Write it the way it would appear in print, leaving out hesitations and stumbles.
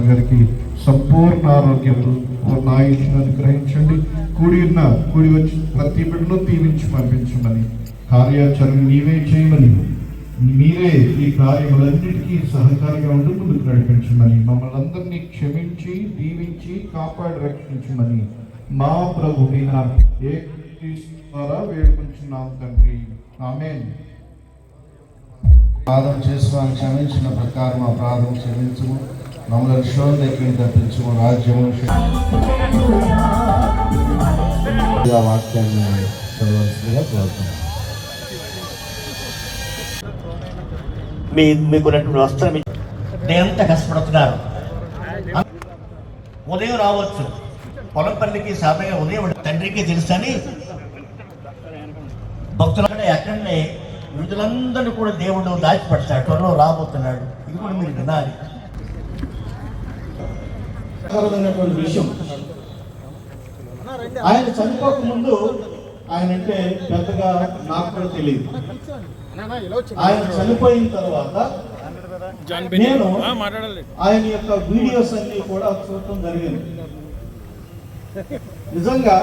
గారికి సంపూర్ణ ఆరోగ్యం పూర్ణ ఆయుష్ను అనుగ్రహించండి. కూడి వచ్చి ప్రతి బిడ్డను దీవించి పంపించమని, కార్యాచరణ నీవే చేయమని, మీరే ఈ కార్యములన్నిటికీ సహకారిగా ఉండి ముందుకు నడిపించమని, మమ్మల్ని అందరినీ క్షమించి దీవించి కాపాడి రక్షించమని మా ప్రభువైన యేసు ద్వారా వేడుకుంటున్నాం తండ్రి. ఆమేన్. ప్రార్థన చేసుకుని క్షమించిన ప్రకారం మా ప్రార్థన క్షమించము, మమ్మల్ని శోధనకి తప్పించము, రాజ్యము వాక్యాన్ని చదవలసిందిగా కోరుతున్నాం. మీకు వస్త్రం ఎంత కష్టపడుతున్నారు. ఉదయం రావచ్చు, పొలం పల్లికి సాధారణంగా ఉదయం తండ్రికి తెలుసని భక్తులు ఎక్కడనే విడుదలందరూ కూడా దేవుడు దాచిపెడతాడు. త్వరలో రాబోతున్నాడు. ఇది కూడా మీరు వినాలి. విషయం, ఆయన చనిపోక ముందు ఆయన అంటే పెద్దగా నాకు కూడా తెలియదు. ఆయన చనిపోయిన తర్వాత నేను ఆయన యొక్క వీడియోస్ అన్ని కూడా చూడటం జరిగింది. నిజంగా